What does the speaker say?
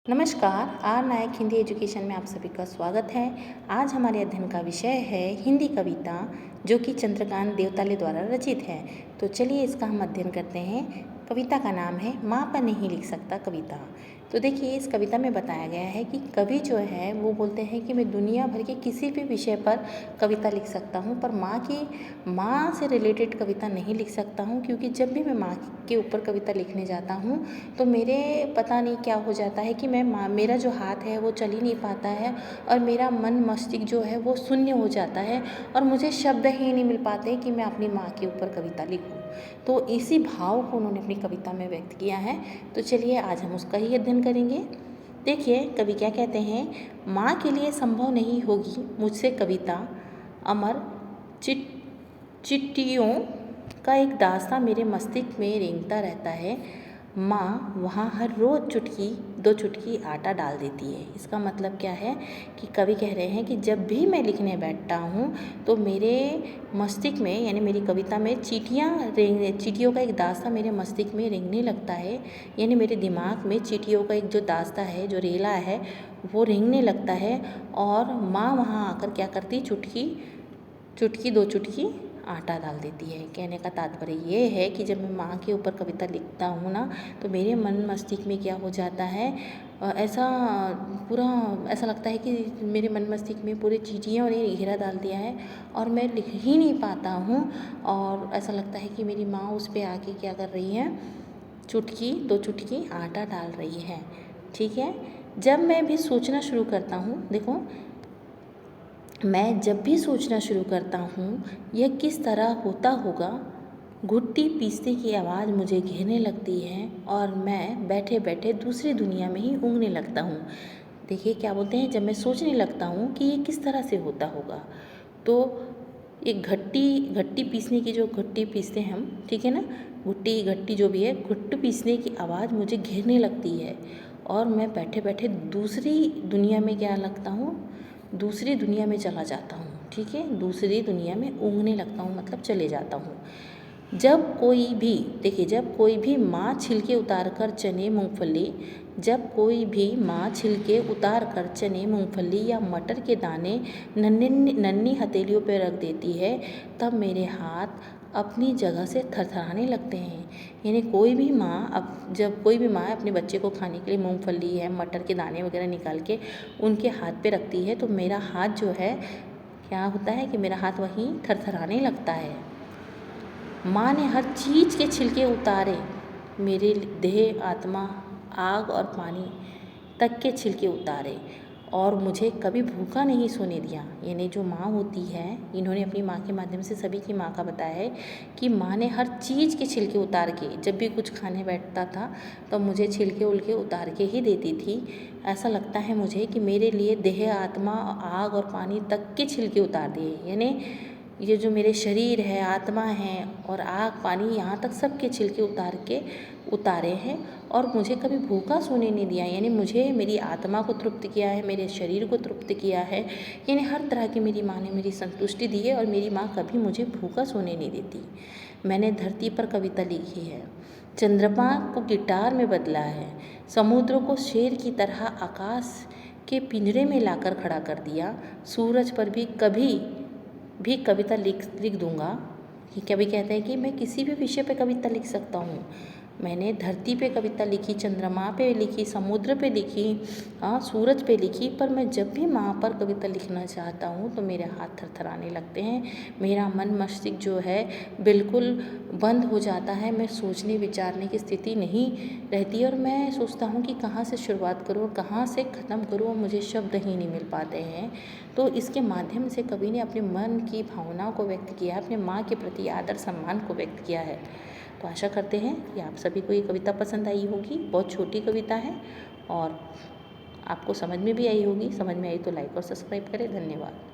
नमस्कार, are Nayak Hindi education में आप सभी का स्वागत है। आज हमारे अध्ययन का विषय है हिंदी कविता, जो कि चंद्रकांत देवताले द्वारा रचित है। तो चलिए इसका हम अध्ययन करते हैं। कविता का नाम है माँ पर नहीं लिख सकता कविता। तो देखिए, इस कविता में बताया गया है कि कवि जो है वो बोलते हैं कि मैं दुनिया भर के किसी भी विषय पर कविता लिख सकता हूँ, पर माँ से रिलेटेड कविता नहीं लिख सकता हूँ, क्योंकि जब भी मैं माँ के ऊपर कविता लिखने जाता हूँ तो मेरे पता नहीं क्या हो जाता है कि मेरा जो हाथ है वो चल ही नहीं पाता है और मेरा मन मस्तिष्क जो है वो शून्य हो जाता है और मुझे शब्द ही नहीं मिल पाते कि मैं अपनी माँ के ऊपर कविता लिखूं। तो इसी भाव को उन्होंने अपनी कविता में व्यक्त किया है। तो चलिए आज हम उसका ही अध्ययन करेंगे। देखिए कवि क्या कहते हैं। माँ के लिए संभव नहीं होगी मुझसे कविता, अमर चिट्ठियों का एक दास्तां मेरे मस्तिष्क में रेंगता रहता है। माँ वहाँ हर रोज़ चुटकी दो चुटकी आटा डाल देती है। इसका मतलब क्या है कि कवि कह रहे हैं कि जब भी मैं लिखने बैठता हूँ तो मेरे मस्तिष्क में यानी मेरी कविता में चींटियों का एक दास्तां मेरे मस्तिष्क में रेंगने लगता है। यानी मेरे दिमाग में चींटियों का एक जो दास्तां है, जो रेला है, वो रेंगने लगता है और माँ वहाँ आकर क्या करती, चुटकी दो चुटकी आटा डाल देती है। कहने का तात्पर्य ये है कि जब मैं माँ के ऊपर कविता लिखता हूँ ना, तो मेरे मन मस्तिष्क में क्या हो जाता है, ऐसा लगता है कि मेरे मन मस्तिष्क में पूरे चींटियों ने घेरा डाल दिया है और मैं लिख ही नहीं पाता हूँ। और ऐसा लगता है कि मेरी माँ उस पर आके क्या कर रही है, चुटकी दो चुटकी आटा डाल रही है। ठीक है। जब मैं भी सोचना शुरू करता हूँ, देखो, मैं जब भी सोचना शुरू करता हूँ यह किस तरह होता होगा, घुट्टी पीसने की आवाज़ मुझे घेरने लगती है और मैं बैठे बैठे दूसरी दुनिया में ही ऊँघने लगता हूँ। देखिए क्या बोलते हैं, जब मैं सोचने लगता हूँ कि ये किस तरह से होता होगा, तो एक घट्टी पीसने की, जो घट्टी पीसते हैं हम, ठीक है ना, घट्टी जो भी है, घुट्टी पीसने की आवाज़ मुझे घेरने लगती है और मैं बैठे बैठे दूसरी दुनिया में क्या लगता हूँ, दूसरी दुनिया में चला जाता हूँ। ठीक है, दूसरी दुनिया में ऊँघने लगता हूँ, मतलब चले जाता हूँ। जब कोई भी माँ छिलके उतार कर चने मूंगफली या मटर के दाने नन्ही हथेलियों पर रख देती है, तब मेरे हाथ अपनी जगह से थरथराने लगते हैं। यानी जब कोई भी माँ अपने बच्चे को खाने के लिए मूंगफली है, मटर के दाने वगैरह निकाल के उनके हाथ पे रखती है, तो मेरा हाथ जो है, क्या होता है कि मेरा हाथ वहीं थरथराने लगता है। माँ ने हर चीज़ के छिलके उतारे, मेरे देह, आत्मा, आग और पानी तक के छिलके उतारे और मुझे कभी भूखा नहीं सोने दिया। यानी जो माँ होती है, इन्होंने अपनी माँ के माध्यम से सभी की माँ का बताया है कि माँ ने हर चीज़ के छिलके उतार के, जब भी कुछ खाने बैठता था तो मुझे छिलके उलके उतार के ही देती थी। ऐसा लगता है मुझे कि मेरे लिए देह, आत्मा, आग और पानी तक के छिलके उतार दिए। यानी ये जो मेरे शरीर है, आत्मा है और आग, पानी, यहाँ तक सबके छिलके उतारे हैं और मुझे कभी भूखा सोने नहीं दिया। यानी मुझे मेरी आत्मा को तृप्त किया है, मेरे शरीर को तृप्त किया है। यानी हर तरह की मेरी माँ ने मेरी संतुष्टि दी है और मेरी माँ कभी मुझे भूखा सोने नहीं देती। मैंने धरती पर कविता लिखी है, चंद्रमा को गिटार में बदला है, समुद्र को शेर की तरह आकाश के पिंजरे में लाकर खड़ा कर दिया, सूरज पर भी कभी भी कविता लिख दूंगा। कि कवि कहते हैं कि मैं किसी भी विषय पे कविता लिख सकता हूँ। मैंने धरती पे कविता लिखी, चंद्रमा पे लिखी, समुद्र पे लिखी, सूरज पे लिखी, पर मैं जब भी माँ पर कविता लिखना चाहता हूँ तो मेरे हाथ थरथराने लगते हैं। मेरा मन मस्तिष्क जो है बिल्कुल बंद हो जाता है। मैं सोचने विचारने की स्थिति नहीं रहती और मैं सोचता हूँ कि कहाँ से शुरुआत करूँ और कहाँ से ख़त्म करूँ और मुझे शब्द ही नहीं मिल पाते हैं। तो इसके माध्यम से कवि ने अपने मन की भावनाओं को व्यक्त किया, अपने माँ के प्रति आदर सम्मान को व्यक्त किया है। तो आशा करते हैं कि आप सभी को ये कविता पसंद आई होगी। बहुत छोटी कविता है और आपको समझ में भी आई होगी। समझ में आई तो लाइक और सब्सक्राइब करें। धन्यवाद।